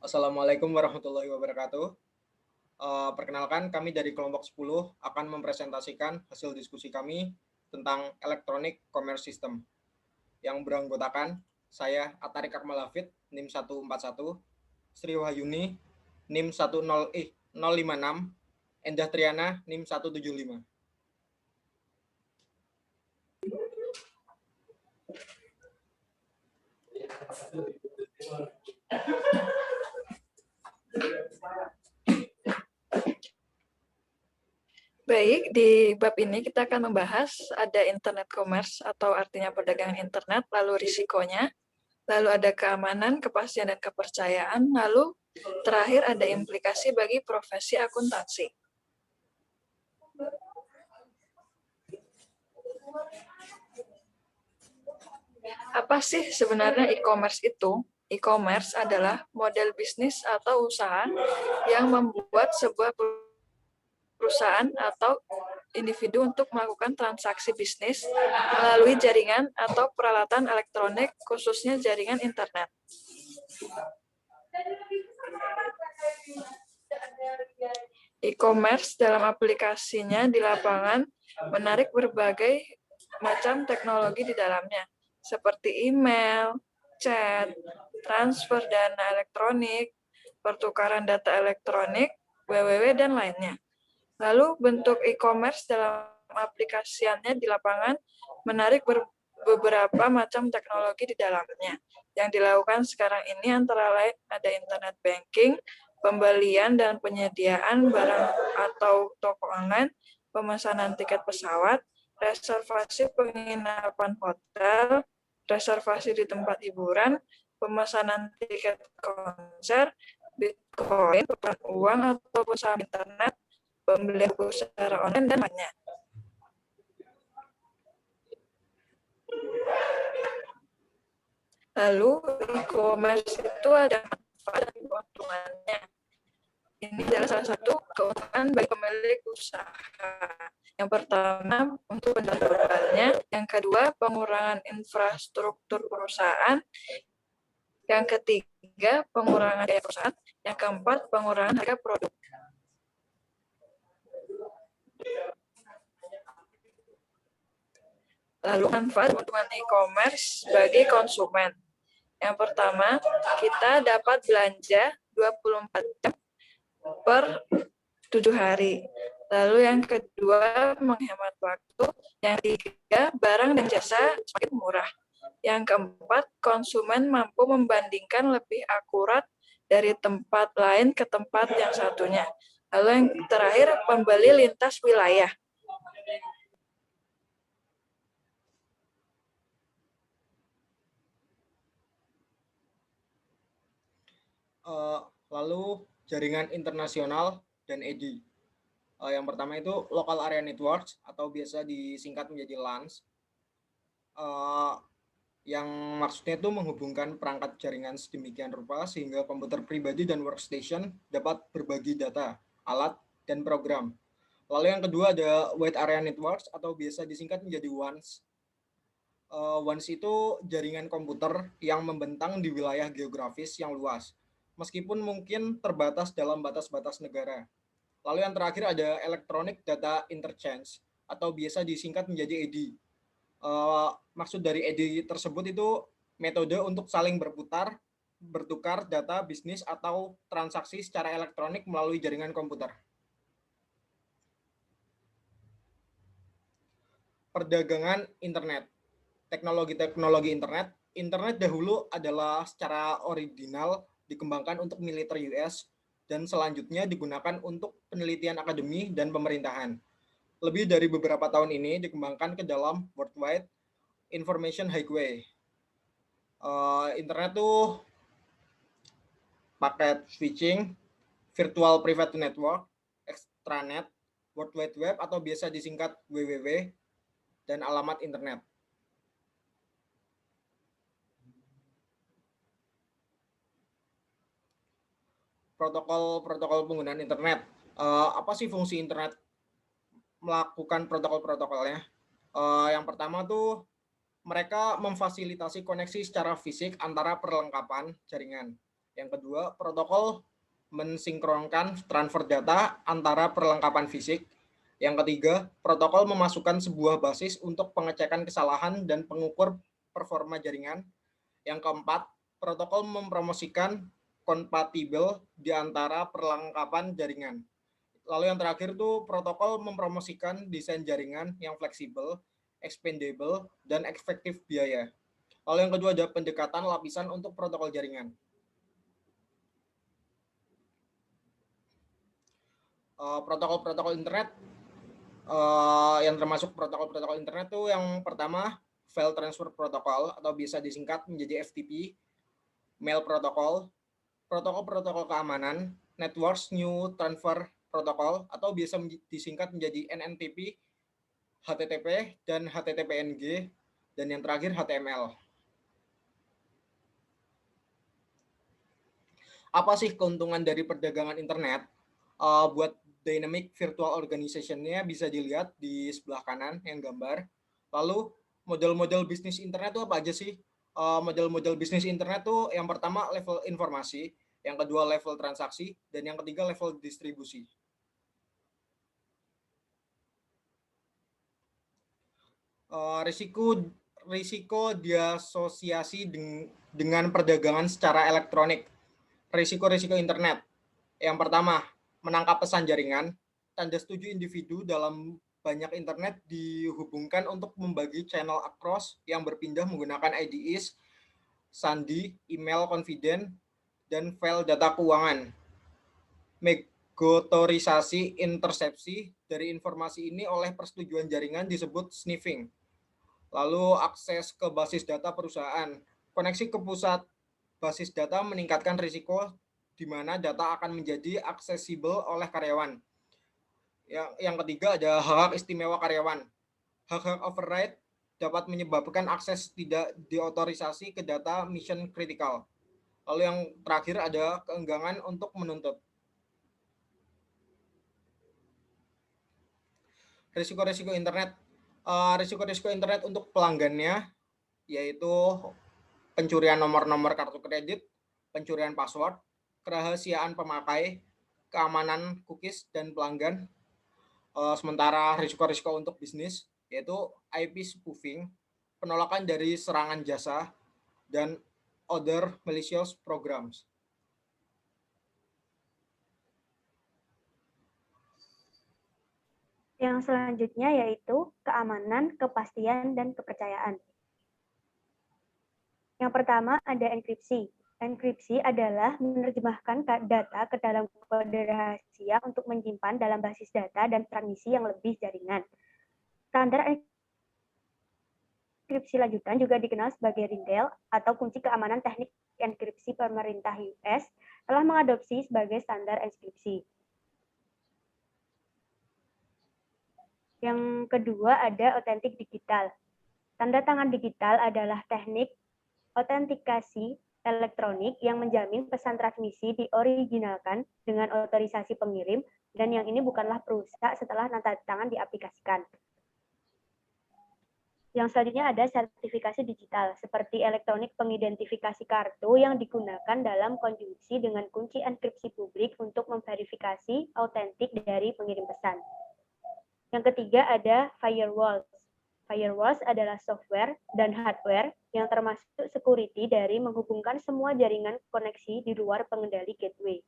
Assalamualaikum warahmatullahi wabarakatuh. Perkenalkan, kami dari kelompok 10 akan mempresentasikan hasil diskusi kami tentang Electronic Commerce System yang beranggotakan saya Atarik Akmal Hafid, NIM 141, Sri Wahyuni, NIM 056, Endah Triana, NIM 175. Baik, di bab ini kita akan membahas ada internet commerce atau artinya perdagangan internet, lalu risikonya, lalu ada keamanan, kepastian, dan kepercayaan, lalu terakhir ada implikasi bagi profesi akuntansi. Apa sih sebenarnya e-commerce itu? E-commerce adalah model bisnis atau usaha yang membuat sebuah perusahaan atau individu untuk melakukan transaksi bisnis melalui jaringan atau peralatan elektronik, khususnya jaringan internet. E-commerce dalam aplikasinya di lapangan menarik berbagai macam teknologi di dalamnya, seperti email, chat, transfer dana elektronik, pertukaran data elektronik, www, dan lainnya. Lalu bentuk e-commerce dalam aplikasiannya di lapangan menarik beberapa macam teknologi di dalamnya. Yang dilakukan sekarang ini antara lain ada internet banking, pembelian dan penyediaan barang atau toko online, pemesanan tiket pesawat, reservasi penginapan hotel, reservasi di tempat hiburan, pemesanan tiket konser, Bitcoin, penukaran uang ataupun saham internet, pembelian buku secara online, dan lainnya. Lalu e-commerce itu ada manfaat dan keuntungannya. Ini adalah salah satu keuntungan bagi pemilik usaha. Yang pertama, untuk penjualan globalnya. Yang kedua, pengurangan infrastruktur perusahaan. Yang ketiga, pengurangan biaya perusahaan. Yang keempat, pengurangan harga produk. Lalu manfaat keuntungan e-commerce bagi konsumen. Yang pertama, kita dapat belanja 24 jam per 7 hari. Lalu yang kedua, menghemat waktu. Yang ketiga, barang dan jasa semakin murah. Yang keempat, konsumen mampu membandingkan lebih akurat dari tempat lain ke tempat yang satunya. Lalu yang terakhir, pembeli lintas wilayah. Lalu jaringan internasional dan EDI. Yang pertama itu Local Area Networks atau biasa disingkat menjadi LANs. Yang maksudnya itu menghubungkan perangkat jaringan sedemikian rupa sehingga komputer pribadi dan workstation dapat berbagi data, alat, dan program. Lalu yang kedua ada Wide Area Networks atau biasa disingkat menjadi WANs. WANs itu jaringan komputer yang membentang di wilayah geografis yang luas, meskipun mungkin terbatas dalam batas-batas negara. Lalu yang terakhir ada Electronic Data Interchange atau biasa disingkat menjadi EDI. Maksud dari EDI tersebut itu metode untuk saling bertukar data bisnis atau transaksi secara elektronik melalui jaringan komputer. Perdagangan internet. Teknologi-teknologi internet dahulu adalah secara original dikembangkan untuk militer US dan selanjutnya digunakan untuk penelitian akademi dan pemerintahan. Lebih dari beberapa tahun ini dikembangkan ke dalam World Wide Information Highway. Internet tuh paket switching, virtual private network, extranet, World Wide Web atau biasa disingkat WWW, dan alamat internet. Protokol penggunaan internet. Apa sih fungsi internet melakukan protokol-protokolnya? Yang pertama tuh mereka memfasilitasi koneksi secara fisik antara perlengkapan jaringan. Yang kedua, protokol mensinkronkan transfer data antara perlengkapan fisik. Yang ketiga, protokol memasukkan sebuah basis untuk pengecekan kesalahan dan pengukur performa jaringan. Yang keempat, protokol mempromosikan kompatibel di antara perlengkapan jaringan. Lalu yang terakhir tuh protokol mempromosikan desain jaringan yang fleksibel, expandable, dan efektif biaya. Lalu yang kedua ada pendekatan lapisan untuk protokol jaringan. Protokol-protokol internet yang termasuk protokol-protokol internet tuh yang pertama file transfer protocol atau bisa disingkat menjadi FTP, mail protocol, protokol-protokol keamanan, networks new transfer protocol atau bisa disingkat menjadi NNTP, HTTP dan HTTPNG, dan yang terakhir HTML. Apa sih keuntungan dari perdagangan internet? Buat Dynamic Virtual Organization-nya bisa dilihat di sebelah kanan yang gambar. Lalu model-model bisnis internet itu apa aja sih? Model-model bisnis internet tuh yang pertama level informasi, yang kedua level transaksi, dan yang ketiga level distribusi. Risiko diasosiasi dengan perdagangan secara elektronik. Risiko-risiko internet. Yang pertama, menangkap pesan jaringan. Tanda setuju individu dalam banyak internet dihubungkan untuk membagi channel across yang berpindah menggunakan IDEs, sandi, email confident, dan file data keuangan. Megotorisasi intersepsi dari informasi ini oleh persetujuan jaringan disebut sniffing. Lalu akses ke basis data perusahaan. Koneksi ke pusat basis data meningkatkan risiko di mana data akan menjadi aksesibel oleh karyawan. Yang ketiga ada hak istimewa karyawan. Hak-hak override dapat menyebabkan akses tidak diotorisasi ke data mission critical. Lalu yang terakhir ada keengganan untuk menuntut. Risiko-risiko internet. Risiko-risiko internet untuk pelanggannya yaitu pencurian nomor-nomor kartu kredit, pencurian password, kerahasiaan pemakai, keamanan cookies dan pelanggan. Sementara risiko-risiko untuk bisnis yaitu IP spoofing, penolakan dari serangan jasa, dan other malicious programs. Yang selanjutnya yaitu keamanan, kepastian, dan kepercayaan. Yang pertama ada enkripsi. Enkripsi adalah menerjemahkan data ke dalam kode rahasia untuk menyimpan dalam basis data dan transmisi yang lebih jaringan. Standar enkripsi lanjutan juga dikenal sebagai RINDEL atau kunci keamanan teknik enkripsi pemerintah US telah mengadopsi sebagai standar enkripsi. Yang kedua ada otentik digital. Tanda tangan digital adalah teknik autentikasi elektronik yang menjamin pesan transmisi dioriginalkan dengan otorisasi pengirim dan yang ini bukanlah perusak setelah tanda tangan diaplikasikan. Yang selanjutnya ada sertifikasi digital seperti elektronik pengidentifikasi kartu yang digunakan dalam konjungsi dengan kunci enkripsi publik untuk memverifikasi autentik dari pengirim pesan. Yang ketiga ada firewalls. Firewalls adalah software dan hardware yang termasuk security dari menghubungkan semua jaringan koneksi di luar pengendali gateway.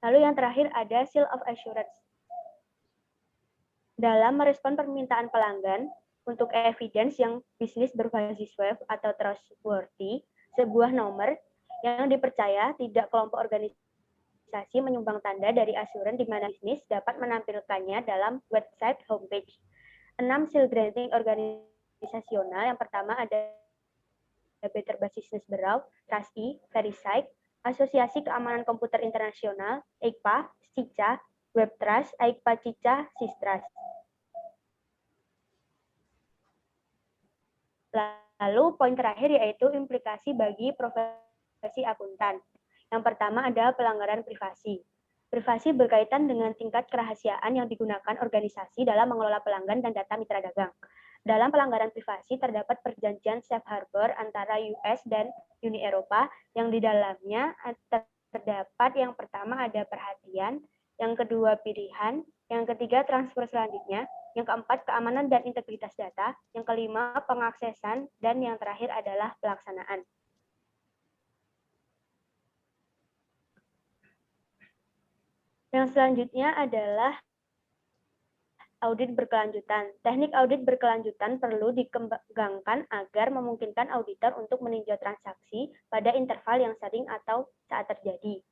Lalu yang terakhir ada seal of assurance. Dalam merespon permintaan pelanggan untuk evidence yang bisnis berbasis web atau trustworthy, sebuah nomor yang dipercaya tidak kelompok organisasi menyumbang tanda dari asuran di mana bisnis dapat menampilkannya dalam website homepage. 6 seal granting organisasional. Yang pertama ada Better Business Bureau, Trustee, Verisign, Asosiasi Keamanan Komputer Internasional, EICPA, CICA, WebTrust, EICPA CICA, Sistrust. Lalu poin terakhir yaitu implikasi bagi profesi akuntan. Yang pertama ada pelanggaran privasi. Privasi berkaitan dengan tingkat kerahasiaan yang digunakan organisasi dalam mengelola pelanggan dan data mitra dagang. Dalam pelanggaran privasi terdapat perjanjian safe harbor antara US dan Uni Eropa yang di dalamnya terdapat yang pertama ada perhatian, yang kedua pilihan, yang ketiga transfer selanjutnya, yang keempat keamanan dan integritas data, yang kelima pengaksesan, dan yang terakhir adalah pelaksanaan. Yang selanjutnya adalah audit berkelanjutan. Teknik audit berkelanjutan perlu dikembangkan agar memungkinkan auditor untuk meninjau transaksi pada interval yang sering atau saat terjadi.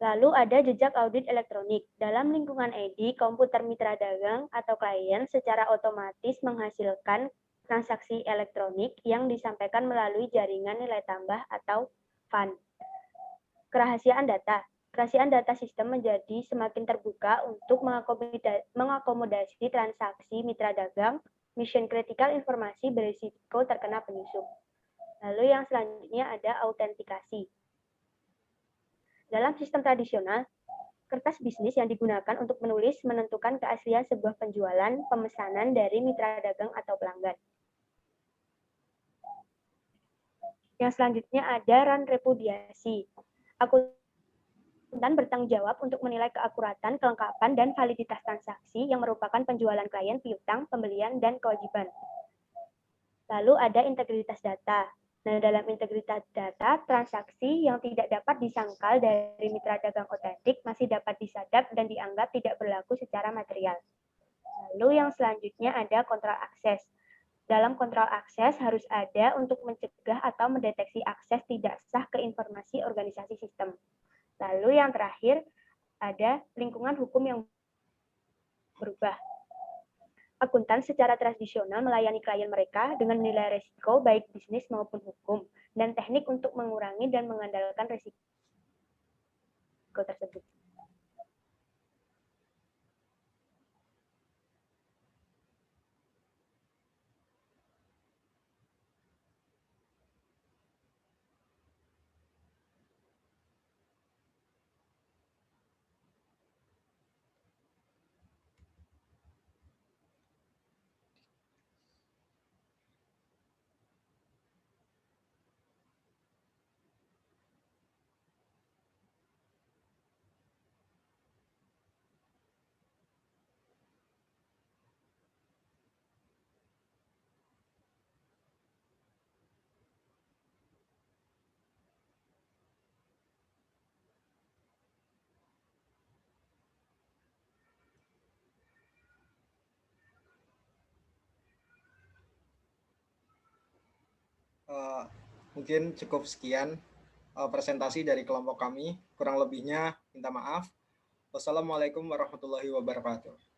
Lalu ada jejak audit elektronik. Dalam lingkungan EDI, komputer mitra dagang atau klien secara otomatis menghasilkan transaksi elektronik yang disampaikan melalui jaringan nilai tambah atau FAN. Kerahasiaan data. Kerahasiaan data sistem menjadi semakin terbuka untuk mengakomodasi transaksi mitra dagang, mission critical informasi berisiko terkena penyusup. Lalu yang selanjutnya ada autentikasi. Dalam sistem tradisional, kertas bisnis yang digunakan untuk menulis menentukan keaslian sebuah penjualan, pemesanan dari mitra dagang atau pelanggan. Yang selanjutnya ada run repudiasi. Akuntan bertanggung jawab untuk menilai keakuratan, kelengkapan, dan validitas transaksi yang merupakan penjualan klien, piutang, pembelian, dan kewajiban. Lalu ada integritas data. Nah, dalam integritas data, transaksi yang tidak dapat disangkal dari mitra dagang otentik masih dapat disadap dan dianggap tidak berlaku secara material. Lalu yang selanjutnya ada kontrol akses. Dalam kontrol akses harus ada untuk mencegah atau mendeteksi akses tidak sah ke informasi organisasi sistem. Lalu yang terakhir ada lingkungan hukum yang berubah. Akuntan secara tradisional melayani klien mereka dengan nilai risiko baik bisnis maupun hukum dan teknik untuk mengurangi dan mengandalkan risiko tersebut. Mungkin cukup sekian presentasi dari kelompok kami. Kurang lebihnya minta maaf. Wassalamualaikum warahmatullahi wabarakatuh.